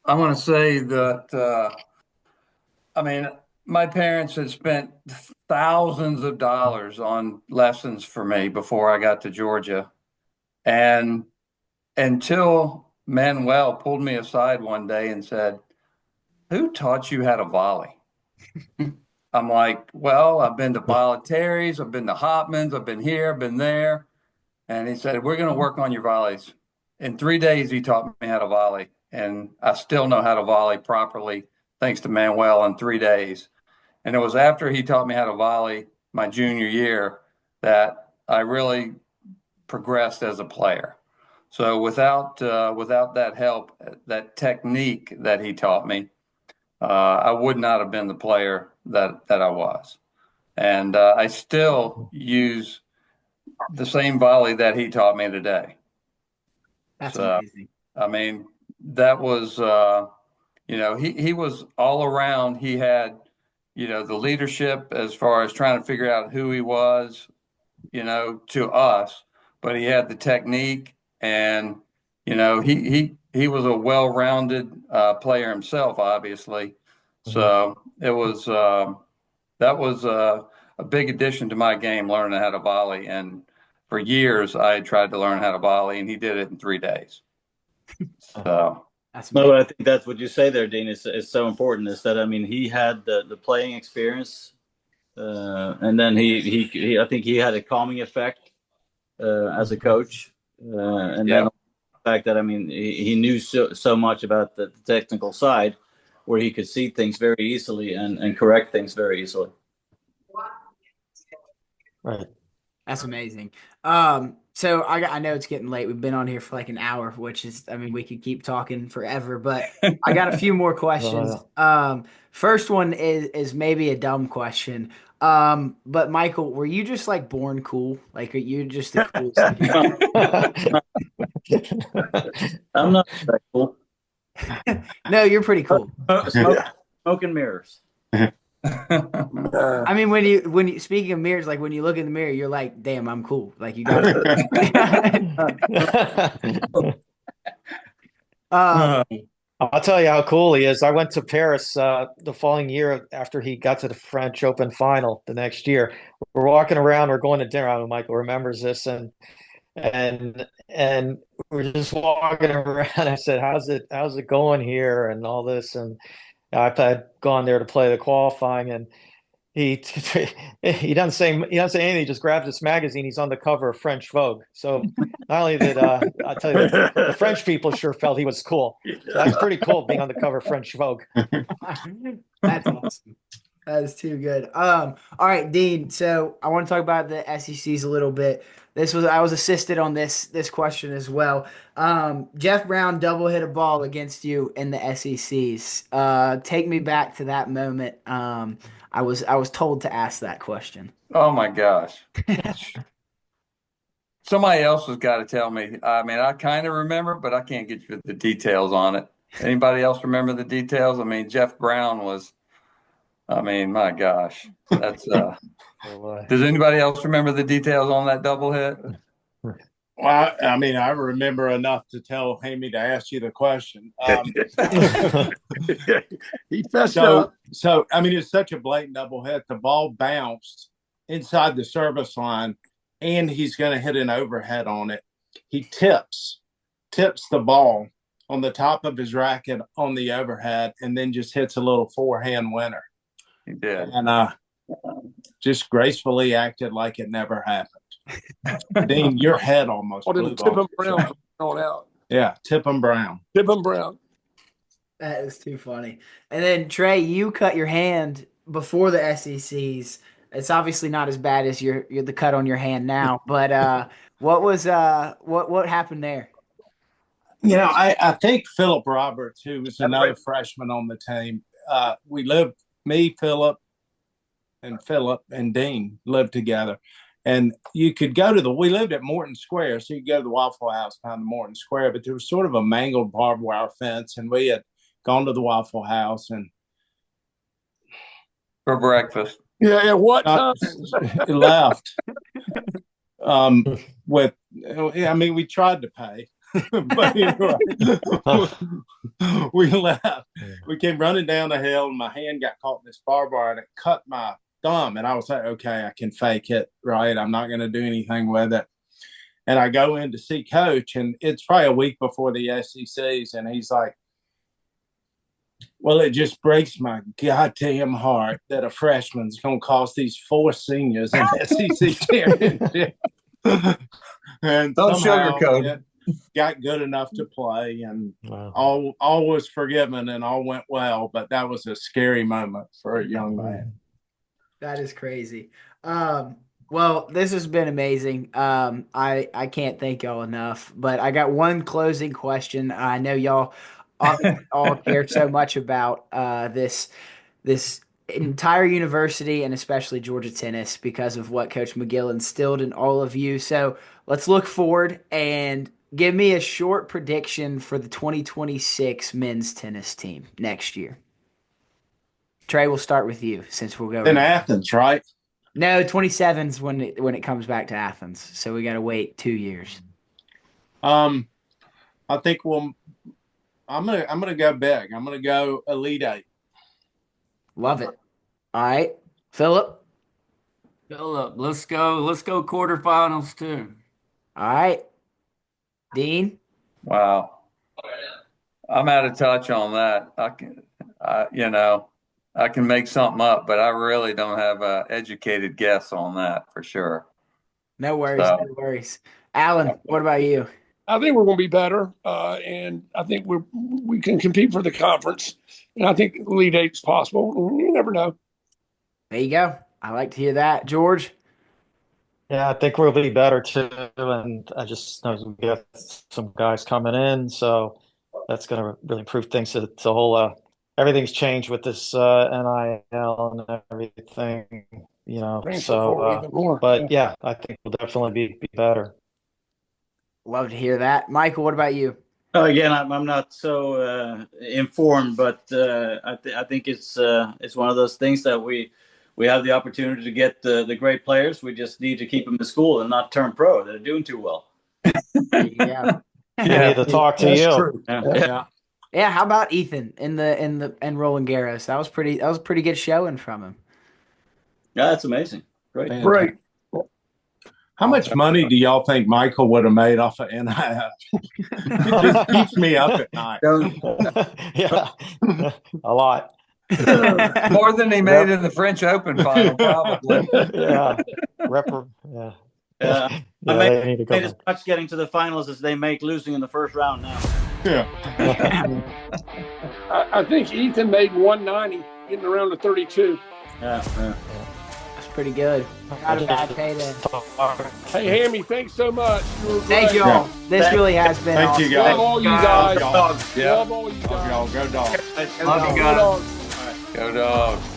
I want to say that. I mean, my parents had spent thousands of dollars on lessons for me before I got to Georgia. And until Manuel pulled me aside one day and said, "Who taught you how to volley?" I'm like, "Well, I've been to voluntaries, I've been to Hopman's, I've been here, I've been there." And he said, "We're going to work on your volleys." In 3 days, he taught me how to volley, and I still know how to volley properly thanks to Manuel in 3 days. And it was after he taught me how to volley my junior year that I really progressed as a player. So without that help, that technique that he taught me, I would not have been the player that I was. And I still use the same volley that he taught me today. That's So, amazing. I mean, that was, he was all around. He had, the leadership as far as trying to figure out who he was, to us, but he had the technique, and, he was a well-rounded player himself, obviously. So it was, that was a big addition to my game, learning how to volley. And for years, I tried to learn how to volley, and he did it in 3 days. So That's No, amazing. I think that's what you say there, Deane. Is so important. Is that, I mean, he had the playing experience, and then he I think he had a calming effect as a coach, and then Yeah. the fact that, I mean, he knew so much about the technical side, where he could see things very easily and correct things very easily. Right. That's amazing. So I know it's getting late. We've been on here for like an hour, which is, I mean, we could keep talking forever, but I got a few more questions. First one is maybe a dumb question. But Michael, were you just like born cool? Like, are you just the coolest? I'm not that cool. No, you're pretty cool. Smoke and mirrors. I mean, when you speaking of mirrors, like when you look in the mirror, you're like, damn, I'm cool. Like you got I'll tell you how cool he is. I went to Paris the following year after he got to the French Open final the next year. We're walking around, we're going to dinner. I don't know, Michael remembers this, and we're just walking around. I said, "How's it going here?" and all this, and I've gone there to play the qualifying, and he he doesn't say anything. He just grabs this magazine. He's on the cover of French Vogue. So not only did I tell you, the French people sure felt he was cool. So that's pretty cool, being on the cover of French Vogue. That's awesome. That is too good. All right, Deane. So I want to talk about the SECs a little bit. I was assisted on this question as well. Jeff Brown double hit a ball against you in the SECs. Take me back to that moment. I was told to ask that question. Oh my gosh. Somebody else has got to tell me. I mean, I kind of remember, but I can't get you the details on it. Anybody else remember the details? I mean, Jeff Brown was, I mean, my gosh, that's, does anybody else remember the details on that double hit? Well, I mean, I remember enough to tell Hammy to ask you the question. He fessed up. So, I mean, it's such a blatant double hit. The ball bounced inside the service line, and he's going to hit an overhead on it. He tips the ball on the top of his racket on the overhead, and then just hits a little forehand winner. He did. And just gracefully acted like it never happened. Deane, your head almost blew off. Tip him Brown on out. Yeah, Tip him Brown. Tip him Brown. That is too funny. And then Trey, you cut your hand before the SECs. It's obviously not as bad as you're the cut on your hand now, but what happened there? You know, I think Phillip Roberts, who was another freshman on the team, Phillip, and Deane lived together. And you could go we lived at Morton Square, so you could go to the Waffle House behind the Morton Square, but there was sort of a mangled barbed wire fence, and we had gone to the Waffle House and For breakfast. Yeah, what time? left. We tried to pay. But anyway, we left. We came running down the hill, and my hand got caught in this barbed wire, and it cut my thumb. And I was like, okay, I can fake it, right? I'm not going to do anything with it. And I go in to see Coach, and it's probably a week before the SECs, and he's like, well, it just breaks my goddamn heart that a freshman's going to cost these 4 seniors an SEC championship. And Don't somehow sugarcoat. got good enough to play, and Wow. all was forgiven and all went well. But that was a scary moment for a young man. That is crazy. Well, this has been amazing. I can't thank y'all enough, but I got one closing question. I know y'all all care so much about this entire university and especially Georgia tennis because of what Coach McGill instilled in all of you. So let's look forward and give me a short prediction for the 2026 men's tennis team next year. Trey, we'll start with you since we'll go In Athens, right? No, 27's when it comes back to Athens. So we got to wait 2 years. I think I'm gonna go big. I'm gonna go Elite Eight. Love it. All right, Phillip. Phillip, let's go quarterfinals too. All right, Deane. Wow. I'm out of touch on that. I can make something up, but I really don't have an educated guess on that for sure. No worries, no worries. Alan, what about you? I think we're going to be better, and I think we can compete for the conference. And I think Elite Eight's possible. You never know. There you go. I like to hear that, George. Yeah, I think we'll be better too, and I just know we got some guys coming in, so that's going to really improve things. It's a whole everything's changed with this NIL and everything, So, but yeah, I think we'll definitely be better. Love to hear that, Michael. What about you? Again, I'm not so informed, but I think it's one of those things that we have the opportunity to get the great players. We just need to keep them in school and not turn pro. They're doing too well. Yeah, I need to talk to you. True. Yeah. How about Ethan in Roland Garros? That was a pretty good showing from him. Yeah, that's amazing. Great. Great. How much money do y'all think Michael would have made off of NIL? It just keeps me up at night. Yeah, a lot. More than he made in the French Open final, probably. Yeah. I made as much getting to the finals as they make losing in the first round now. Yeah. I think Ethan made 190, getting around to 32. Yeah. That's pretty good. Not a bad payday. Hey, Hammy, thanks so much. You were great. Thank you all. This really has been Thank awesome. you, guys. Love all you guys. Yeah. Love all you guys. Y'all go dogs. Love you Go guys. Dogs. Go Dogs.